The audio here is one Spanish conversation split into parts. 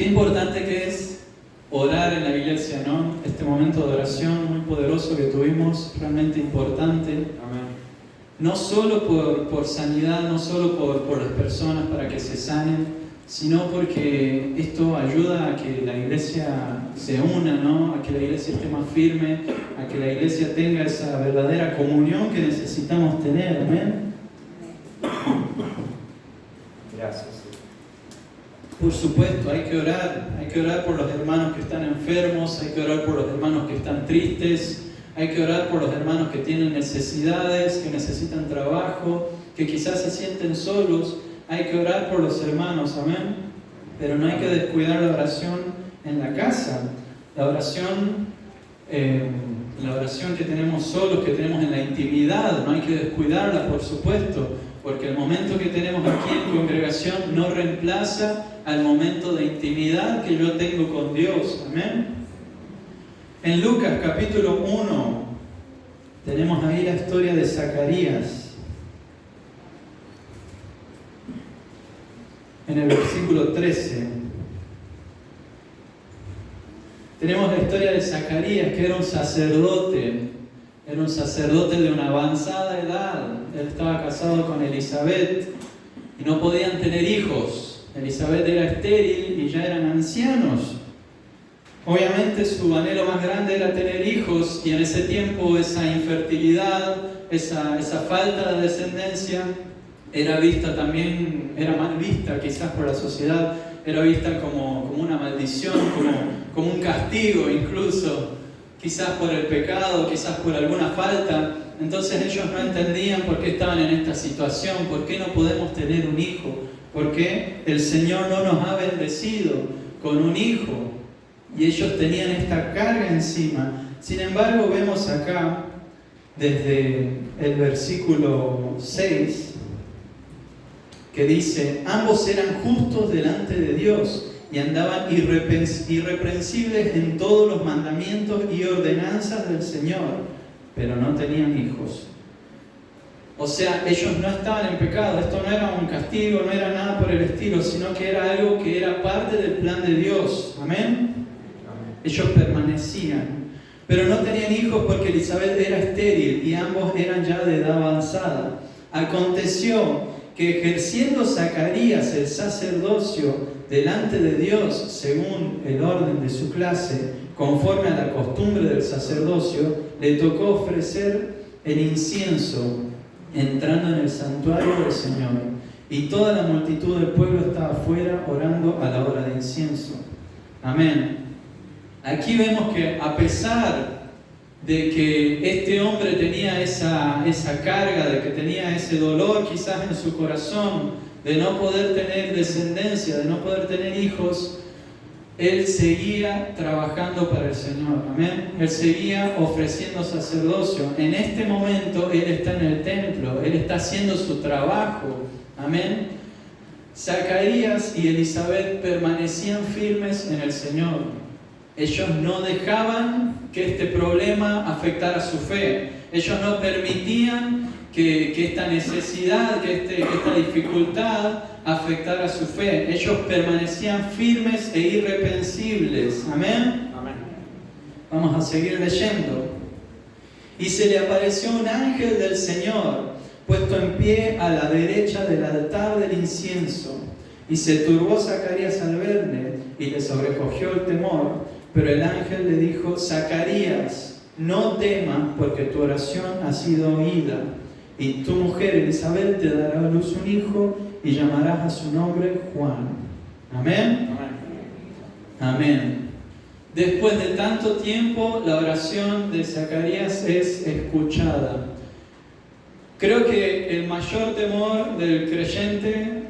Qué importante que es orar en la iglesia, ¿no? Este momento de oración muy poderoso que tuvimos, realmente importante. Amén. No solo por sanidad, no solo por las personas para que se sanen, sino porque esto ayuda a que la iglesia se una, ¿no? A que la iglesia esté más firme, a que la iglesia tenga esa verdadera comunión que necesitamos tener. Amén. Gracias. Por supuesto, hay que orar por los hermanos que están enfermos, hay que orar por los hermanos que están tristes, hay que orar por los hermanos que tienen necesidades, que necesitan trabajo, que quizás se sienten solos, hay que orar por los hermanos, amén. Pero no hay que descuidar la oración en la casa, la oración que tenemos solos, que tenemos en la intimidad, no hay que descuidarla, por supuesto, porque el momento que tenemos aquí en congregación no reemplaza al momento de intimidad que yo tengo con Dios. Amén. En Lucas capítulo 1 tenemos ahí la historia de Zacarías. En el versículo 13 tenemos la historia de Zacarías, que era un sacerdote de una avanzada edad. Él estaba casado con Elizabeth y no podían tener hijos. Elizabeth era estéril y ya eran ancianos. Obviamente su anhelo más grande era tener hijos, y en ese tiempo esa infertilidad, esa falta de descendencia era mal vista quizás por la sociedad, era vista como una maldición, como un castigo incluso, quizás por el pecado, quizás por alguna falta. Entonces ellos no entendían por qué estaban en esta situación, por qué no podemos tener un hijo, por qué el Señor no nos ha bendecido con un hijo. Y ellos tenían esta carga encima. Sin embargo, vemos acá, desde el versículo 6, que dice: ambos eran justos delante de Dios y andaban irreprensibles en todos los mandamientos y ordenanzas del Señor, pero no tenían hijos. O sea, ellos no estaban en pecado. Esto no era un castigo, no era nada por el estilo, sino que era algo que era parte del plan de Dios. Amén. Ellos permanecían, pero no tenían hijos porque Elizabeth era estéril y ambos eran ya de edad avanzada. Aconteció que, ejerciendo Zacarías el sacerdocio delante de Dios según el orden de su clase, conforme a la costumbre del sacerdocio, le tocó ofrecer el incienso entrando en el santuario del Señor, y toda la multitud del pueblo estaba afuera orando a la hora de incienso. Amén. Aquí vemos que, a pesar de que este hombre tenía esa carga, de que tenía ese dolor quizás en su corazón, de no poder tener descendencia, de no poder tener hijos, él seguía trabajando para el Señor. Amén. Él seguía ofreciendo sacerdocio. En este momento él está en el templo, él está haciendo su trabajo. Amén. Zacarías y Elizabeth permanecían firmes en el Señor. Ellos no dejaban que este problema afectara su fe. Ellos no permitían que esta necesidad, que esta dificultad afectara su fe. Ellos permanecían firmes e irreprensibles. Amén. Amén. Vamos a seguir leyendo. Y se le apareció un ángel del Señor, puesto en pie a la derecha del altar del incienso. Y se turbó Zacarías al verle, y le sobrecogió el temor. Pero el ángel le dijo: Zacarías, no temas, porque tu oración ha sido oída, y tu mujer Elizabeth te dará a luz un hijo, y llamarás a su nombre Juan. Amén. Amén. Después de tanto tiempo, la oración de Zacarías es escuchada. Creo que el mayor temor del creyente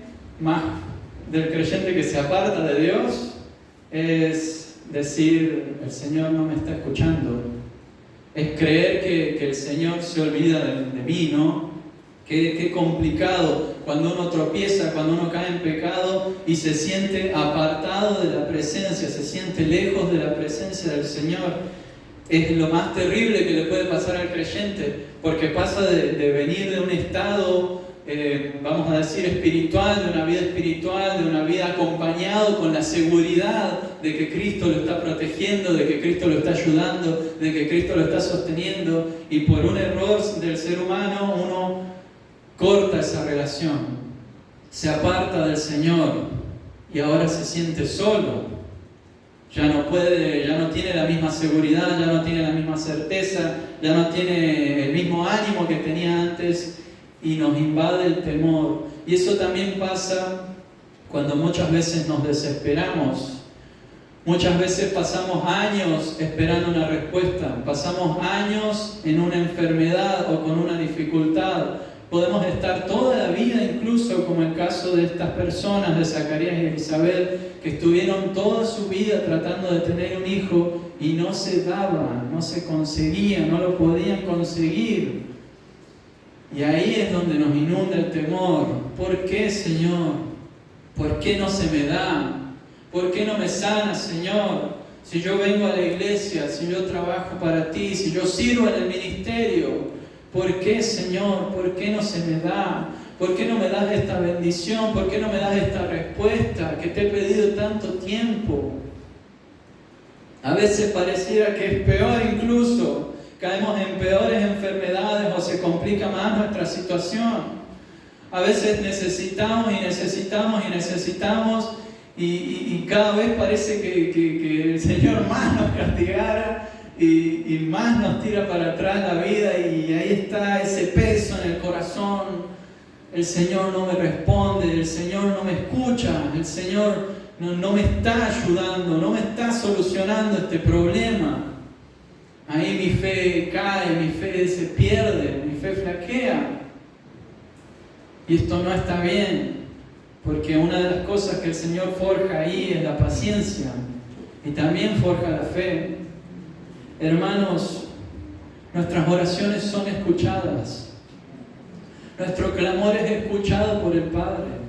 que se aparta de Dios, es decir: el Señor no me está escuchando. Es creer que el Señor se olvida de mí, ¿no? Qué complicado cuando uno tropieza, cuando uno cae en pecado y se siente apartado de la presencia, se siente lejos de la presencia del Señor. Es lo más terrible que le puede pasar al creyente, porque pasa de venir de un estado vamos a decir, espiritual, de una vida acompañado con la seguridad de que Cristo lo está protegiendo, de que Cristo lo está ayudando, de que Cristo lo está sosteniendo, y por un error del ser humano uno corta esa relación, se aparta del Señor y ahora se siente solo. Ya no tiene la misma seguridad, ya no tiene la misma certeza, ya no tiene el mismo ánimo que tenía antes y nos invade el temor. Y eso también pasa cuando muchas veces nos desesperamos. Muchas veces pasamos años esperando una respuesta, pasamos años en una enfermedad o con una dificultad. Podemos estar toda la vida, incluso como el caso de estas personas, de Zacarías y Elizabeth, que estuvieron toda su vida tratando de tener un hijo y no se daba, no se conseguía, no lo podían conseguir. Y ahí es donde nos inunda el temor. ¿Por qué, Señor? ¿Por qué no se me da? ¿Por qué no me sanas, Señor? Si yo vengo a la iglesia, si yo trabajo para ti, si yo sirvo en el ministerio, ¿por qué, Señor? ¿Por qué no se me da? ¿Por qué no me das esta bendición? ¿Por qué no me das esta respuesta que te he pedido tanto tiempo? A veces pareciera que es peor incluso. Caemos en peores enfermedades o se complica más nuestra situación. A veces necesitamos y cada vez parece que el Señor más nos castigara y más nos tira para atrás la vida, y ahí está ese peso en el corazón. El Señor no me responde, el Señor no me escucha, el Señor no me está ayudando, no me está solucionando este problema. Ahí mi fe cae, mi fe se pierde, mi fe flaquea. Y esto no está bien, porque una de las cosas que el Señor forja ahí es la paciencia y también forja la fe. Hermanos, nuestras oraciones son escuchadas. Nuestro clamor es escuchado por el Padre.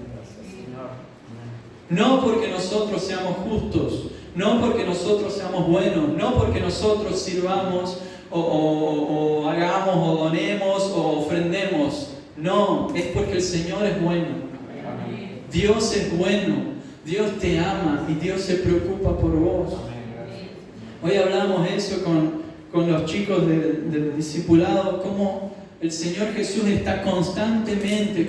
No porque nosotros seamos justos, no porque nosotros seamos buenos, no porque nosotros sirvamos o hagamos o donemos o ofrendemos. No, es porque el Señor es bueno. Dios es bueno, Dios te ama y Dios se preocupa por vos. Hoy hablamos eso con los chicos del discipulado, cómo el Señor Jesús está constantemente,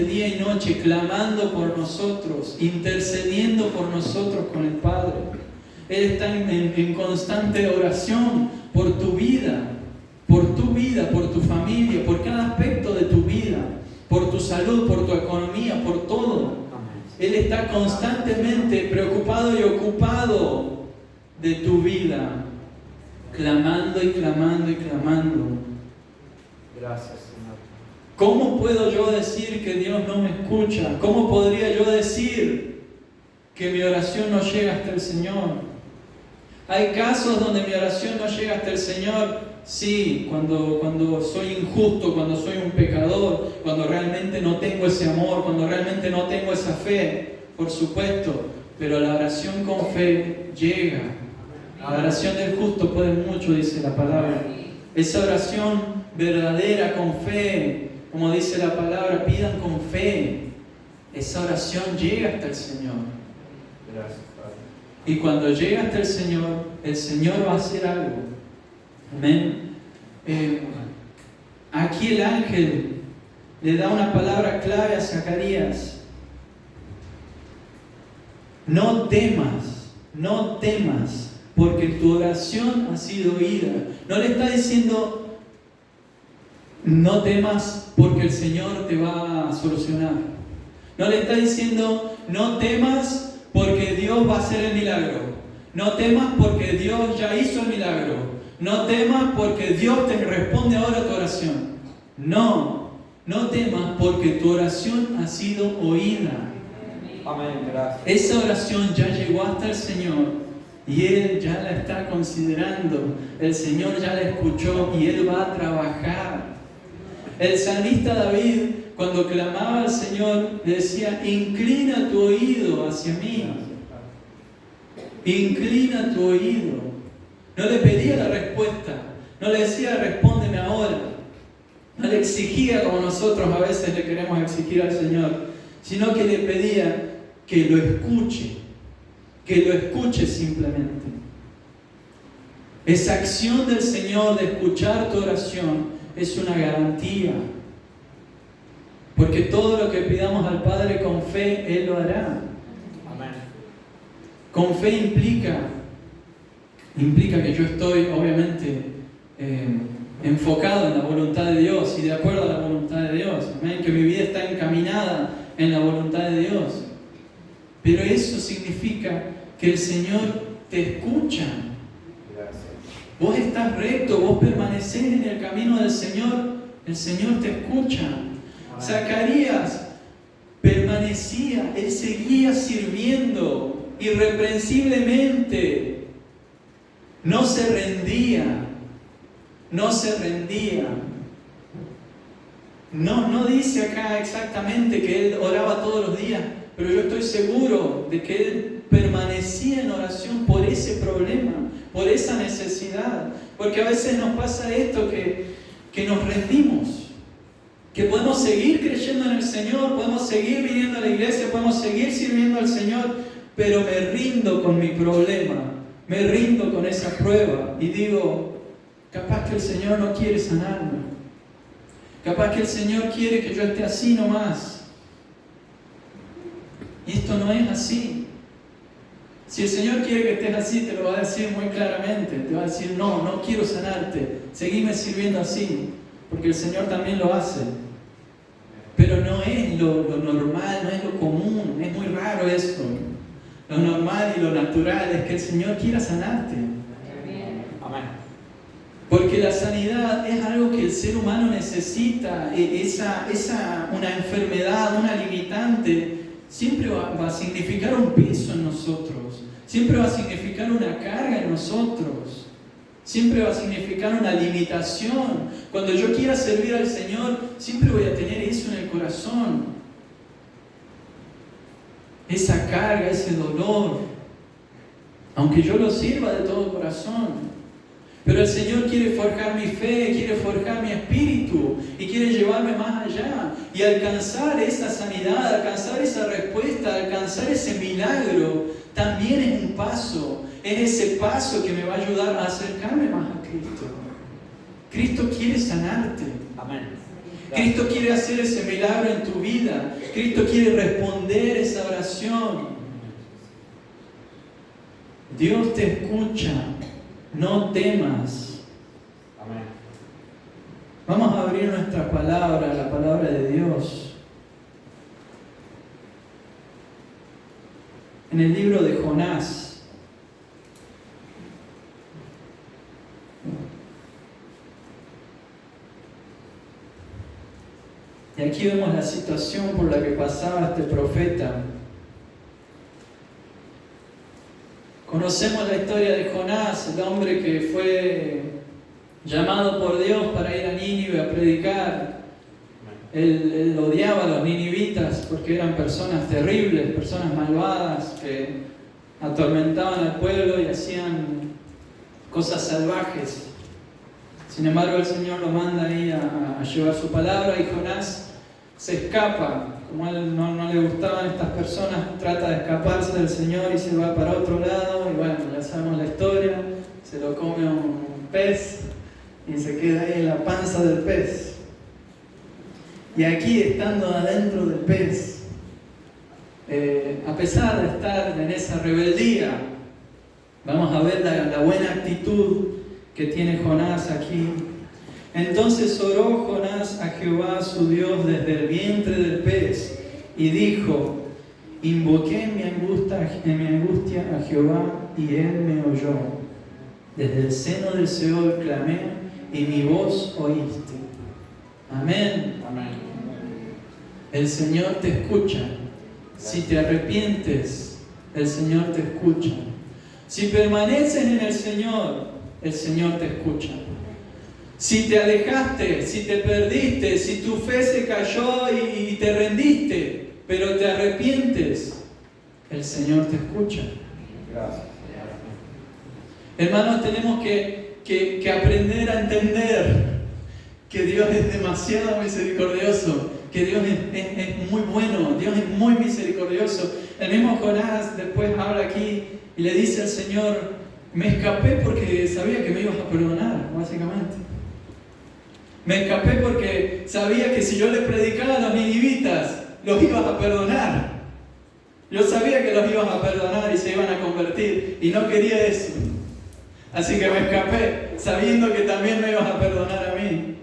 día y noche, clamando por nosotros, intercediendo por nosotros con el Padre. Él está en constante oración por tu vida, por tu familia, por cada aspecto de tu vida, por tu salud, por tu economía, por todo. Él está constantemente preocupado y ocupado de tu vida, clamando y clamando y clamando. Gracias, Señor. ¿Cómo puedo yo decir que Dios no me escucha? ¿Cómo podría yo decir que mi oración no llega hasta el Señor? Hay casos donde mi oración no llega hasta el Señor. Sí, cuando soy injusto, cuando soy un pecador, cuando realmente no tengo ese amor, cuando realmente no tengo esa fe, por supuesto. Pero la oración con fe llega. La oración del justo puede mucho, dice la palabra. Esa oración verdadera, con fe, como dice la palabra, pidan con fe. Esa oración llega hasta el Señor. Gracias, Padre. Y cuando llega hasta el Señor va a hacer algo. Amén. Aquí el ángel le da una palabra clave a Zacarías. No temas, porque tu oración ha sido oída. No le está diciendo, no temas porque el Señor te va a solucionar. No le está diciendo, no temas porque Dios va a hacer el milagro. No temas porque Dios ya hizo el milagro. No temas porque Dios te responde ahora a tu oración. No temas porque tu oración ha sido oída. Amén, gracias. Esa oración ya llegó hasta el Señor y Él ya la está considerando. El Señor ya la escuchó y Él va a trabajar. El salmista David, cuando clamaba al Señor, le decía, inclina tu oído hacia mí. Inclina tu oído. No le pedía la respuesta. No le decía, respóndeme ahora. No no le exigía como nosotros a veces le queremos exigir al Señor, sino que le pedía que lo escuche simplemente. Esa acción del Señor de escuchar tu oración es una garantía, porque todo lo que pidamos al Padre con fe, Él lo hará. Amén. Con fe implica que yo estoy obviamente enfocado en la voluntad de Dios y de acuerdo a la voluntad de Dios. Amén. Que mi vida está encaminada en la voluntad de Dios. Pero eso significa que el Señor te escucha. Gracias. Vos estás recto, vos permanecés en el camino del Señor, el Señor te escucha. Amén. Zacarías permanecía, él seguía sirviendo irreprensiblemente. No se rendía. No dice acá exactamente que él oraba todos los días, pero yo estoy seguro de que él permanecía en oración por ese problema, por esa necesidad. Porque a veces nos pasa esto, que nos rendimos, que podemos seguir creyendo en el Señor, podemos seguir viniendo a la iglesia, podemos seguir sirviendo al Señor, pero me rindo con mi problema, me rindo con esa prueba y digo, capaz que el Señor no quiere sanarme, capaz que el Señor quiere que yo esté así nomás. Y esto no es así. Si el Señor quiere que estés así, te lo va a decir muy claramente. Te va a decir, no quiero sanarte, seguime sirviendo así, porque el Señor también lo hace. Pero no es lo normal, no es lo común, es muy raro eso. Lo normal y lo natural es que el Señor quiera sanarte. Amén. Porque la sanidad es algo que el ser humano necesita. Una enfermedad, una limitante, siempre va a significar un peso en nosotros. Siempre va a significar una carga en nosotros. Siempre va a significar una limitación. Cuando yo quiera servir al Señor, siempre voy a tener eso en el corazón. Esa carga, ese dolor. Aunque yo lo sirva de todo corazón. Pero el Señor quiere forjar mi fe, quiere forjar mi espíritu y quiere llevarme más allá y alcanzar esa sanidad, alcanzar esa respuesta, alcanzar ese milagro. También es un paso, es ese paso que me va a ayudar a acercarme más a Cristo. Cristo quiere sanarte. Amén. Cristo quiere hacer ese milagro en tu vida. Cristo quiere responder esa oración. Dios te escucha. No temas. Amén. Vamos a abrir nuestra palabra, la palabra de Dios. En el libro de Jonás. Y aquí vemos la situación por la que pasaba este profeta. Conocemos la historia de Jonás, el hombre que fue llamado por Dios para ir a Nínive a predicar. Él odiaba a los ninivitas porque eran personas terribles, personas malvadas que atormentaban al pueblo y hacían cosas salvajes. Sin embargo, el Señor lo manda ahí a llevar su palabra y Jonás se escapa. Como a él no le gustaban estas personas, trata de escaparse del Señor y se va para otro lado. Y bueno, ya sabemos la historia, se lo come un pez y se queda ahí en la panza del pez. Y aquí, estando adentro del pez, a pesar de estar en esa rebeldía, vamos a ver la buena actitud que tiene Jonás aquí. Entonces oró Jonás a Jehová su Dios desde el vientre del pez y dijo: invoqué en mi angustia a Jehová y él me oyó. Desde el seno del Seol clamé y mi voz oíste. Amén. Amén. El Señor te escucha. Si te arrepientes, el Señor te escucha. Si permaneces en el Señor te escucha. Si te alejaste, si te perdiste, si tu fe se cayó y te rendiste, pero te arrepientes, el Señor te escucha. Gracias. Hermanos, tenemos que aprender a entender que Dios es demasiado misericordioso, que Dios es muy bueno, Dios es muy misericordioso. El mismo Jonás después habla aquí y le dice al Señor, me escapé porque sabía que me ibas a perdonar, básicamente. Me escapé porque sabía que si yo le predicaba a los ninivitas, los ibas a perdonar. Yo sabía que los ibas a perdonar y se iban a convertir, y no quería eso. Así que me escapé, sabiendo que también me ibas a perdonar a mí.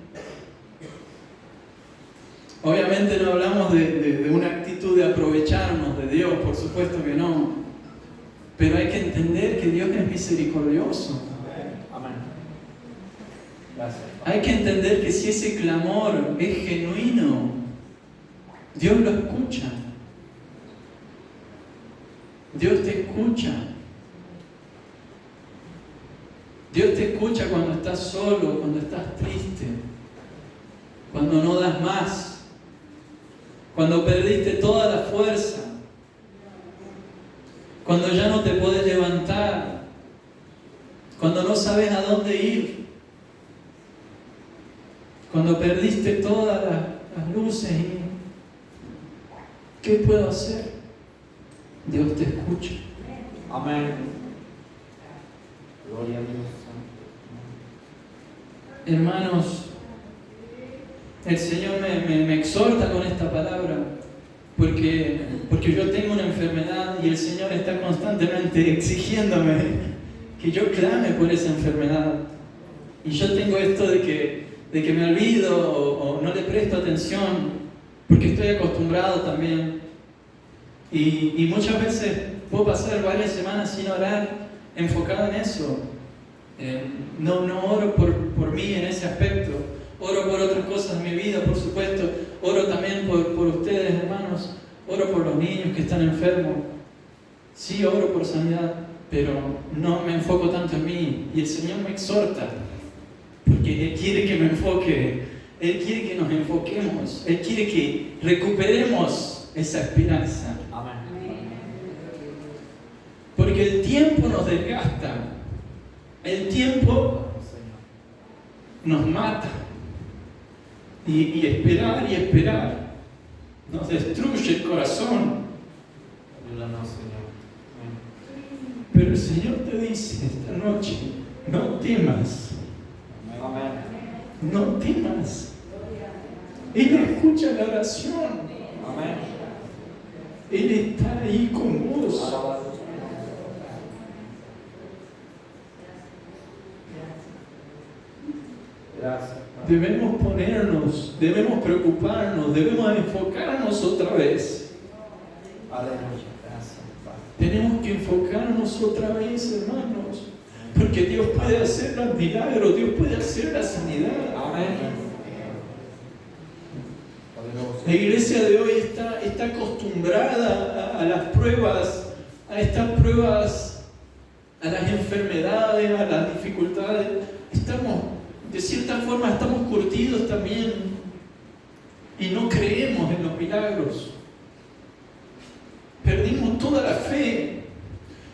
Obviamente no hablamos de una actitud de aprovecharnos de Dios, por supuesto que no. Pero hay que entender que Dios es misericordioso. Amén. Gracias. Hay que entender que si ese clamor es genuino, Dios lo escucha. Dios te escucha. Dios te escucha cuando estás solo, cuando estás triste, cuando no das más, cuando perdiste toda la fuerza, cuando ya no te puedes levantar, cuando no sabes a dónde ir, cuando perdiste todas las luces y ¿qué puedo hacer? Dios te escucha. Amén. Gloria a Dios. Hermanos, el Señor me exhorta con esta palabra porque yo tengo una enfermedad y el Señor está constantemente exigiéndome que yo clame por esa enfermedad. Y yo tengo esto de que me olvido o no le presto atención porque estoy acostumbrado también. Y muchas veces puedo pasar varias semanas sin orar, enfocado en eso. No oro por mí en ese aspecto. Oro por otras cosas en mi vida, por supuesto. Oro también por ustedes, hermanos. Oro por los niños que están enfermos. Sí, oro por sanidad, pero no me enfoco tanto en mí. Y el Señor me exhorta, porque Él quiere que me enfoque. Él quiere que nos enfoquemos. Él quiere que recuperemos esa esperanza. Amén. Porque el tiempo nos desgasta. El tiempo nos mata. Y esperar nos destruye el corazón. Ayúdanos, Señor. Amén. Pero el Señor te dice esta noche, no temas. Amén. No temas. Él escucha la oración. Amén. Él está ahí con vos. Alabado. Gracias. Debemos ponernos, debemos preocuparnos, debemos enfocarnos otra vez. Aleluya. Gracias, Padre. Tenemos que enfocarnos otra vez, hermanos. Porque Dios puede hacer los milagros, Dios puede hacer la sanidad. Amén. La iglesia de hoy está acostumbrada a las pruebas, a estas pruebas, a las enfermedades, a las dificultades. De cierta forma, estamos curtidos también y no creemos en los milagros. Perdimos toda la fe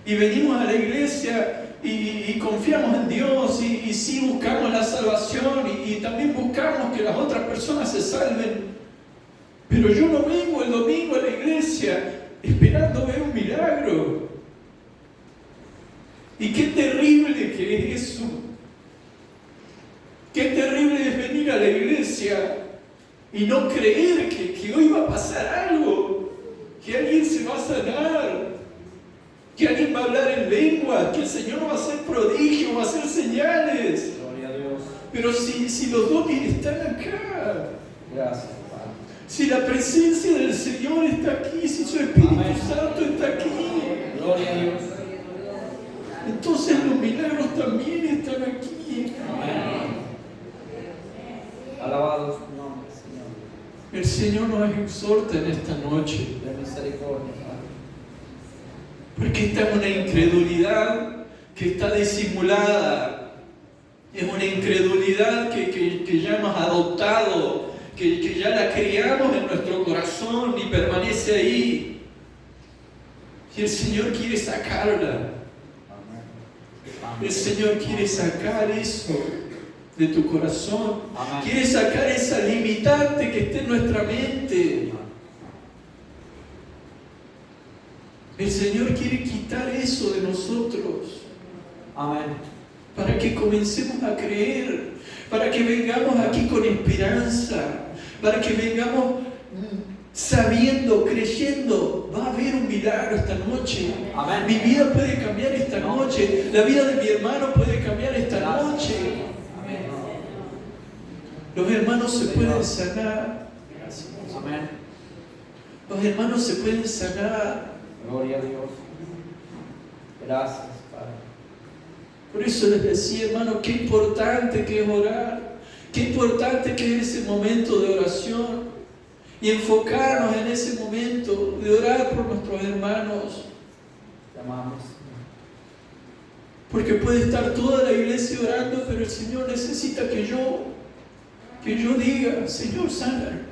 y venimos a la iglesia y confiamos en Dios y sí buscamos la salvación y también buscamos que las otras personas se salven. Pero yo no vengo el domingo a la iglesia esperando ver un milagro. Y qué terrible que es eso. Qué terrible es venir a la iglesia y no creer que hoy va a pasar algo, que alguien se va a sanar, que alguien va a hablar en lengua, que el Señor va a hacer prodigios, va a hacer señales. Gloria a Dios. Pero si los dones están acá, Gracias, Padre. si la presencia del Señor está aquí, si su Espíritu Amén. Santo está aquí, Gloria a Dios. entonces los milagros también están aquí. Amén. Alabado su nombre, Señor. El Señor nos exhorta en esta noche, De misericordia, Padre. porque esta es una incredulidad que está disimulada, es una incredulidad que ya hemos adoptado, que ya la criamos en nuestro corazón y permanece ahí. Y el Señor quiere sacarla. Amén. El Señor quiere sacar eso de tu corazón. Amén. Quiere sacar esa limitante que esté en nuestra mente. El Señor quiere quitar eso de nosotros. Amén. Para que comencemos a creer. Para que vengamos aquí con esperanza. Para que vengamos sabiendo, creyendo, va a haber un milagro esta noche. Amén. Mi vida puede cambiar esta noche. La vida de mi hermano puede cambiar esta noche. Amén. Los hermanos se pueden sanar. Amén. Los hermanos se pueden sanar. Gloria a Dios. Gracias, Padre. Por eso les decía, hermano, qué importante que es orar. Qué importante que es ese momento de oración. Y enfocarnos en ese momento de orar por nuestros hermanos. Te amamos. Porque puede estar toda la iglesia orando, pero el Señor necesita que yo diga, Señor, sana.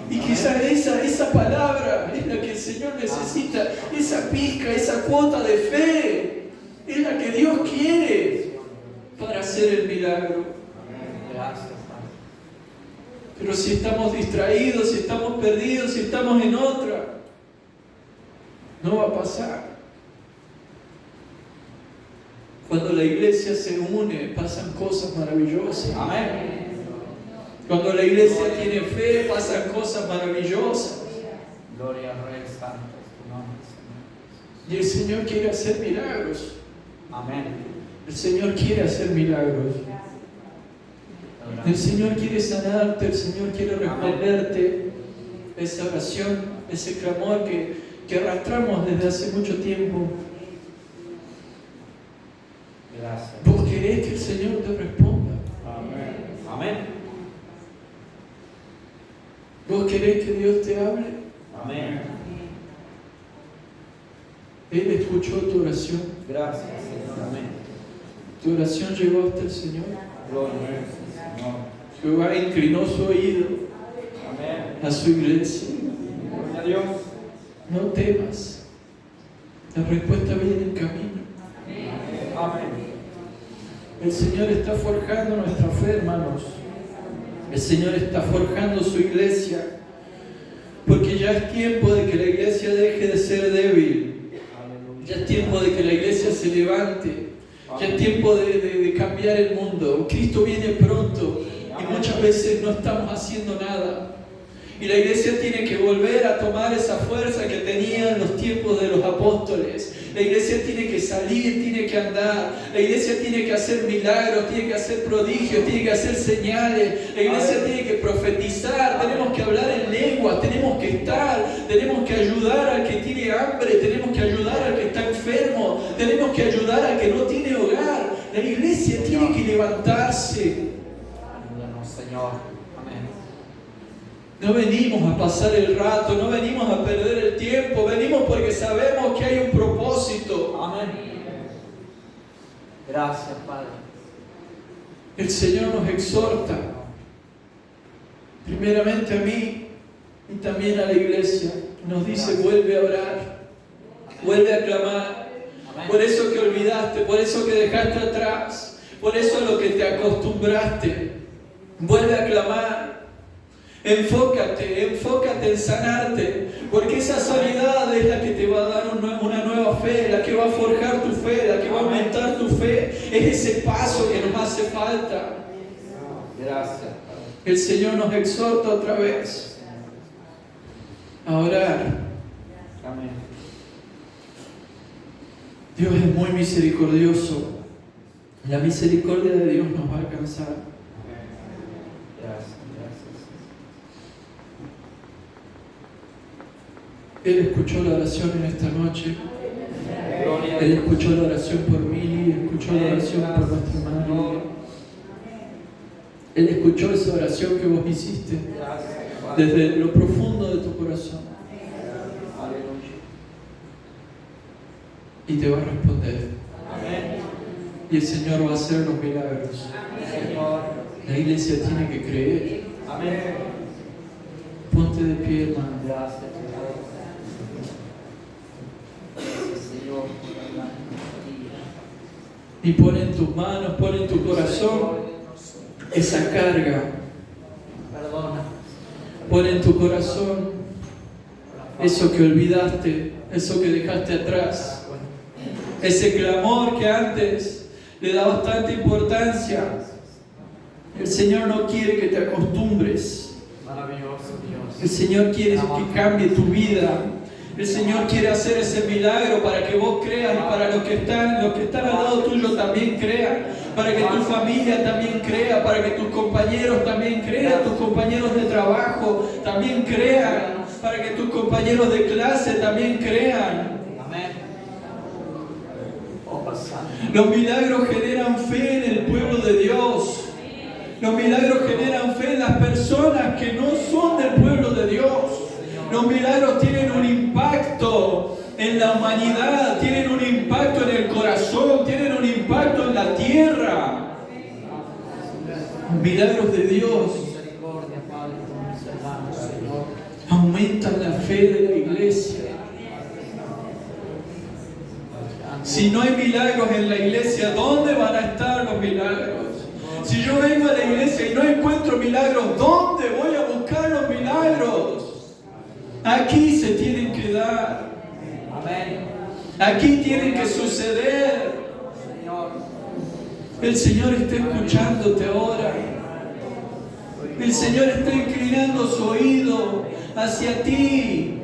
Y quizás esa palabra es la que el Señor necesita, esa pizca, esa cuota de fe, es la que Dios quiere para hacer el milagro. Gracias, Padre. Pero si estamos distraídos, si estamos perdidos, si estamos en otra, no va a pasar. Cuando la iglesia se une, pasan cosas maravillosas. Amén. Cuando la iglesia tiene fe, pasan cosas maravillosas. Gloria al Rey Santo es tu nombre, Señor. Y el Señor quiere hacer milagros. Amén. El Señor quiere hacer milagros. El Señor quiere sanarte, el Señor quiere responderte esa oración, ese clamor que arrastramos desde hace mucho tiempo. Gracias. ¿Vos querés que el Señor te responda? Amén. Amén. ¿Vos querés que Dios te hable? Amén. Él escuchó tu oración. Gracias, Señor. Amén. Tu oración llegó hasta el Señor. Gloria al Señor. Jehová inclinó su oído Amén. a su iglesia. Gloria a Dios. No temas. La respuesta viene en camino. Amén. El Señor está forjando nuestra fe, hermanos. El Señor está forjando su iglesia. Porque ya es tiempo de que la iglesia deje de ser débil. Ya es tiempo de que la iglesia se levante. Ya es tiempo de cambiar el mundo. Cristo viene pronto y muchas veces no estamos haciendo nada. Y la iglesia tiene que volver a tomar esa fuerza que tenía en los tiempos de los apóstoles. La iglesia tiene que salir, tiene que andar. La iglesia tiene que hacer milagros, tiene que hacer prodigios, tiene que hacer señales. La iglesia tiene que profetizar, tenemos que hablar en lenguas, tenemos que estar, tenemos que ayudar al que tiene hambre, tenemos que ayudar al que está enfermo, tenemos que ayudar al que no tiene hogar. La iglesia tiene que levantarse. Ayúdanos, Señor. Amén. No venimos a pasar el rato, no venimos a perder el tiempo, venimos porque sabemos que hay un propósito. Amén. Gracias, Padre. El Señor nos exhorta, primeramente a mí y también a la iglesia. Nos dice, vuelve a orar, vuelve a clamar. Por eso que olvidaste, por eso que dejaste atrás, por eso a lo que te acostumbraste. Vuelve a clamar. Enfócate en sanarte, porque esa sanidad es la que te va a dar una nueva fe, la que va a forjar tu fe, la que va a aumentar tu fe. Es ese paso que nos hace falta. Gracias. El Señor nos exhorta otra vez a orar. Amén. Dios es muy misericordioso. La misericordia de Dios nos va a alcanzar. Gracias. Él escuchó la oración en esta noche. Gloria a Él Dios. escuchó la oración por Mili, escuchó la oración por nuestra hermana Lilia. Él escuchó esa oración que vos hiciste Gracias, Padre. desde lo profundo de tu corazón Aleluya. y te va a responder. Amén. Y el Señor va a hacer los milagros. Señor. La iglesia tiene que creer. Amén. Ponte de pie, hermano. Gracias, Señor. Gracias, Señor, por la vida. Y pon en tus manos, pon en tu corazón esa carga. Perdona. Pon en tu corazón eso que olvidaste, eso que dejaste atrás, ese clamor que antes le dabas tanta importancia. El Señor no quiere que te acostumbres. Maravilloso Dios. El Señor quiere que cambie tu vida. El Señor quiere hacer ese milagro para que vos creas y para los que están al lado tuyo también crean, para que tu familia también crea, para que tus compañeros también crean, tus compañeros de trabajo también crean, para que tus compañeros de clase también crean. Amén. Oh, Santo. Los milagros generan fe en el pueblo de Dios. Los milagros generan fe en las personas que no son del pueblo de Dios. Los milagros tienen un impacto en la humanidad, tienen un impacto en el corazón, tienen un impacto en la tierra. Milagros de Dios aumentan la fe de la iglesia. Si no hay milagros en la iglesia, ¿dónde van a estar los milagros? Si yo vengo a la iglesia y no encuentro milagros, ¿dónde voy a buscar los milagros? Aquí se tienen que dar. Amén. Aquí tienen que suceder. El Señor está escuchándote ahora. El Señor está inclinando su oído hacia ti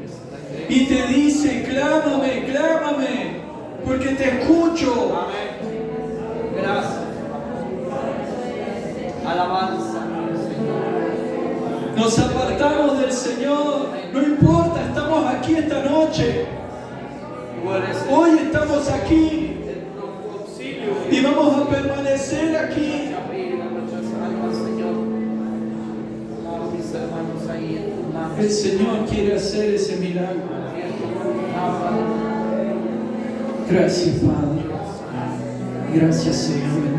y te dice: clámame, clámame, porque te escucho. Amén. Gracias. Alabanza. Nos apartamos del Señor, no importa, estamos aquí esta noche. Hoy estamos aquí y vamos a permanecer aquí. El Señor quiere hacer ese milagro. Gracias, Padre. Gracias, Señor.